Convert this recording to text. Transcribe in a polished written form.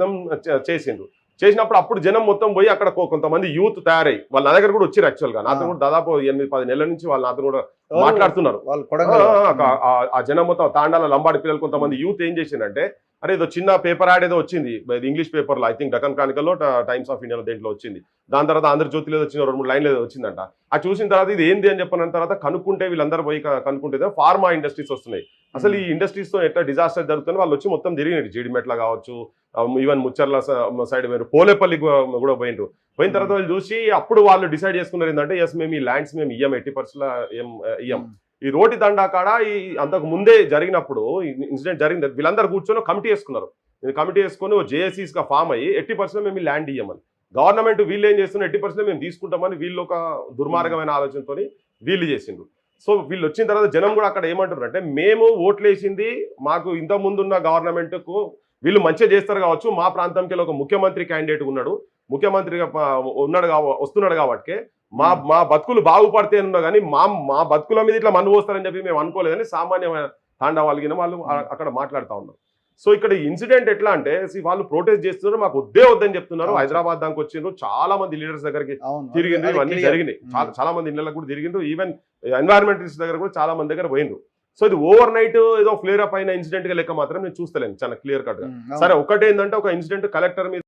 ప్రయత్నం చేసిండ్రు. చేసినప్పుడు అప్పుడు జనం మొత్తం పోయి అక్కడ కొంతమంది యూత్ తయారై వాళ్ళ నా దగ్గర కూడా వచ్చారు. యాక్చువల్గా నాతో కూడా దాదాపు 8-10 నెలల నుంచి వాళ్ళు నాతో కూడా మాట్లాడుతున్నారు. ఆ జనం మొత్తం తాండాల లంబాడి పిల్లలు కొంతమంది యూత్ ఏం చేసిందంటే, అరే ఏదో చిన్న పేపర్ యాడ్ ఏదో వచ్చింది ఇంగ్లీష్ పేపర్లో, ఐ థింక్ డకన్ క్రానికల్లో, టైమ్స్ ఆఫ్ ఇండియాలో దేంట్లో వచ్చింది. దాని తర్వాత ఆంధ్రజ్యోతిలో వచ్చిన 2-3 లైన్లు ఏదో వచ్చిందంట. అది చూసిన తర్వాత ఇది ఏంది అని చెప్పిన తర్వాత కనుక్కుంటే వీళ్ళందరూ పోయి కనుక్కుంటే ఫార్మా ఇండస్ట్రీస్ వస్తున్నాయి. అసలు ఈ ఇండస్ట్రీస్ తో ఎట్లా డిజాస్టర్ జరుగుతుంది వాళ్ళు వచ్చి మొత్తం తిరిగినట్టు జీడిమెట్ల కావచ్చు, ఈవెన్ ముచ్చర్ల సైడ్ పోయినారు, పోలేపల్లి కూడా పోయినరు. పోయిన తర్వాత వాళ్ళు చూసి అప్పుడు వాళ్ళు డిసైడ్ చేసుకున్నారు ఏంటంటే, ఎస్ మేము ఈ ల్యాండ్స్ మేము ఇయ్యం, 80% ఇయ్యం. ఈ రోటి దండా కాడ ఈ అంతకు ముందే జరిగినప్పుడు ఇన్సిడెంట్ జరిగింది, వీళ్ళందరూ కూర్చొని కమిటీ వేసుకున్నారు. కమిటీ వేసుకొని జేఏసీస్ గా ఫామ్ అయ్యి 80% మేము ఈ ల్యాండ్ ఇయ్యమని. గవర్నమెంట్ వీళ్ళు ఏం చేస్తున్నారు, 80% మేము తీసుకుంటామని వీళ్ళు ఒక దుర్మార్గమైన ఆలోచనతో వీళ్ళు చేసిండ్రు. సో వీళ్ళు వచ్చిన తర్వాత జనం కూడా అక్కడ ఏమంటారు అంటే, మేము ఓట్లు వేసింది మాకు ఇంత ముందున్న గవర్నమెంట్కు వీళ్ళు మంచిగా చేస్తారు కావచ్చు, మా ప్రాంతంకి ఒక ముఖ్యమంత్రి క్యాండిడేట్ ఉన్నాడు, ముఖ్యమంత్రిగా వస్తున్నాడు కాబట్టి మా బతుకులు బాగుపడితే ఉన్నా కానీ మా బతుకుల మీద ఇట్లా మన్ను పోస్తారని చెప్పి మేము అనుకోలేదని సామాన్యమైన తాండా వాళ్ళగిన వాళ్ళు అక్కడ మాట్లాడుతూ ఉన్నారు. సో ఇక్కడ ఇన్సిడెంట్ ఎట్లా అంటే, వాళ్ళు ప్రొటెస్ట్ చేస్తున్నారు, మాకు వద్దని చెప్తున్నారు. హైదరాబాద్ దానికి వచ్చిండ్రు, చాలా మంది లీడర్స్ దగ్గరికి తిరిగిండ్రు, ఇవన్నీ జరిగినాయి. చాలా మంది ఇళ్ళకి కూడా తిరిగిండ్రు, ఈవెన్ ఎన్వైరన్మెంటలిస్ట్ దగ్గర కూడా చాలా మంది దగ్గర పోయిండ్రు. సో ఇది ఓవర్ నైట్ ఏదో ఫ్లేర్ అప్ అయిన ఇన్సిడెంట్ గా లెక్క మాత్రం నేను చూస్తలేను చాలా క్లియర్ కట్ గా. సరే ఒకటేందంటే, ఒక ఇన్సిడెంట్ కలెక్టర్ మీద